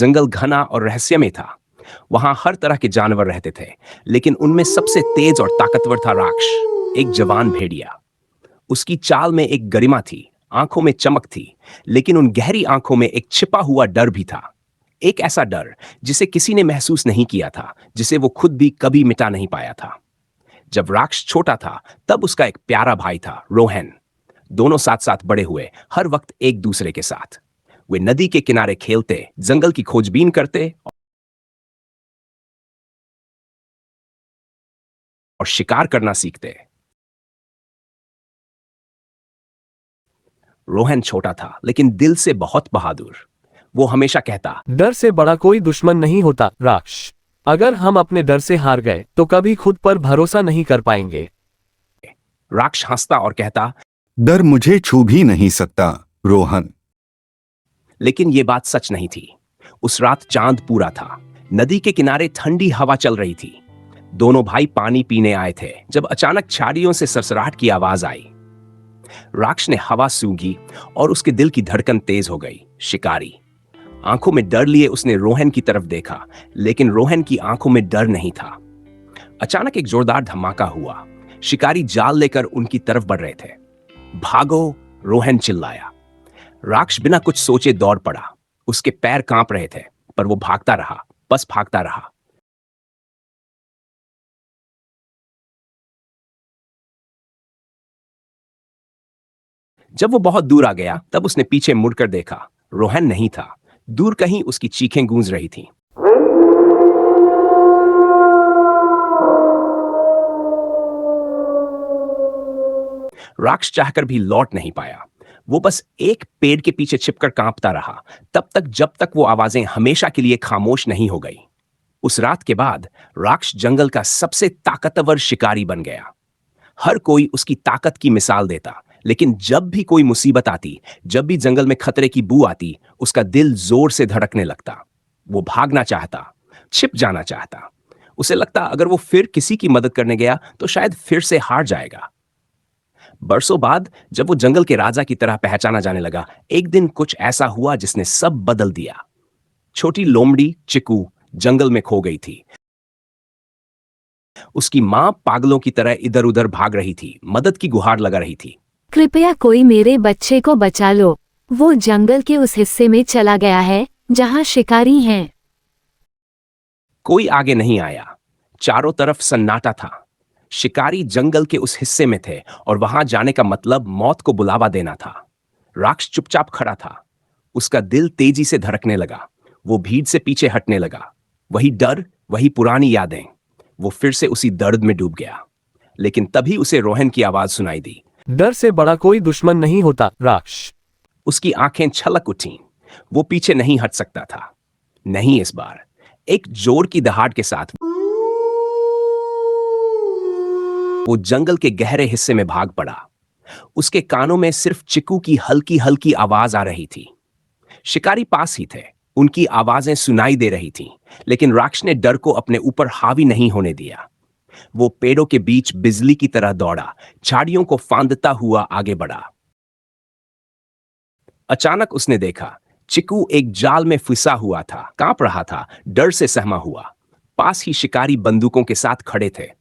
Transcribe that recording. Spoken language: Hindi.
जंगल घना और रहस्यमय था। वहां हर तरह के जानवर रहते थे, लेकिन उनमें सबसे तेज और ताकतवर था राक्ष, एक जवान भेड़िया। उसकी चाल में एक गरिमा थी, आंखों में चमक थी, लेकिन उन गहरी आंखों में एक छिपा हुआ डर भी था। एक ऐसा डर जिसे किसी ने महसूस नहीं किया था, जिसे वो खुद भी कभी मिटा नहीं पाया था। जब राक्ष छोटा था, तब उसका एक प्यारा भाई था, रोहन। दोनों साथ साथ बड़े हुए, हर वक्त एक दूसरे के साथ। वे नदी के किनारे खेलते, जंगल की खोजबीन करते और शिकार करना सीखते। रोहन छोटा था, लेकिन दिल से बहुत बहादुर। वो हमेशा कहता, डर से बड़ा कोई दुश्मन नहीं होता राक्ष। अगर हम अपने डर से हार गए तो कभी खुद पर भरोसा नहीं कर पाएंगे। राक्ष हंसता और कहता, डर मुझे छू भी नहीं सकता, रोहन। लेकिन ये बात सच नहीं थी। उस रात चांद पूरा था, नदी के किनारे ठंडी हवा चल रही थी। दोनों भाई पानी पीने आए थे जब अचानक झाड़ियों से सरसराहट की आवाज आई। राक्ष ने हवा सूंघी और उसके दिल की धड़कन तेज हो गई। शिकारी। आंखों में डर लिए उसने रोहन की तरफ देखा, लेकिन रोहन की आंखों में डर नहीं था। अचानक एक जोरदार धमाका हुआ। शिकारी जाल लेकर उनकी तरफ बढ़ रहे थे। भागो, रोहन चिल्लाया। राक्ष बिना कुछ सोचे दौड़ पड़ा। उसके पैर कांप रहे थे, पर वो भागता रहा, बस भागता रहा। जब वो बहुत दूर आ गया, तब उसने पीछे मुड़कर देखा। रोहन नहीं था। दूर कहीं उसकी चीखें गूंज रही थीं। राक्ष चाहकर भी लौट नहीं पाया। वो बस एक पेड़ के पीछे छिपकर कांपता रहा, तब तक जब तक वो आवाजें हमेशा के लिए खामोश नहीं हो गई। उस रात के बाद राक्ष जंगल का सबसे ताकतवर शिकारी बन गया। हर कोई उसकी ताकत की मिसाल देता, लेकिन जब भी कोई मुसीबत आती, जब भी जंगल में खतरे की बू आती, उसका दिल जोर से धड़कने लगता। वो भागना चाहता, छिप जाना चाहता। उसे लगता अगर वो फिर किसी की मदद करने गया तो शायद फिर से हार जाएगा। बरसों बाद जब वो जंगल के राजा की तरह पहचाना जाने लगा, एक दिन कुछ ऐसा हुआ जिसने सब बदल दिया। छोटी लोमड़ी चिकू जंगल में खो गई थी। उसकी मां पागलों की तरह इधर उधर भाग रही थी, मदद की गुहार लगा रही थी। कृपया कोई मेरे बच्चे को बचा लो, वो जंगल के उस हिस्से में चला गया है जहां शिकारी हैं। कोई आगे नहीं आया। चारों तरफ सन्नाटा था। शिकारी जंगल के उस हिस्से में थे और वहां जाने का मतलब मौत को बुलावा देना था। राक्ष चुपचाप खड़ा था। उसका दिल तेजी से धड़कने लगा। वो भीड़ से पीछे हटने लगा। वही डर, वही पुरानी यादें। वो फिर से उसी दर्द में डूब गया। लेकिन तभी उसे रोहन की आवाज सुनाई दी। डर से बड़ा कोई दुश्मन नहीं होता राक्ष। उसकी आंखें छलक उठीं। वो पीछे नहीं हट सकता था। नहीं इस बार। एक जोर की दहाड़ के साथ वो जंगल के गहरे हिस्से में भाग पड़ा। उसके कानों में सिर्फ चिकू की हल्की हल्की आवाज आ रही थी। शिकारी पास ही थे, उनकी आवाजें सुनाई दे रही थीं, लेकिन राक्ष ने डर को अपने ऊपर हावी नहीं होने दिया। वो पेड़ों के बीच बिजली की तरह दौड़ा, झाड़ियों को फांदता हुआ आगे बढ़ा। अचानक उसने देखा, चिकू एक जाल में फंसा हुआ था, कांप रहा था, डर से सहमा हुआ। पास ही शिकारी बंदूकों के साथ खड़े थे।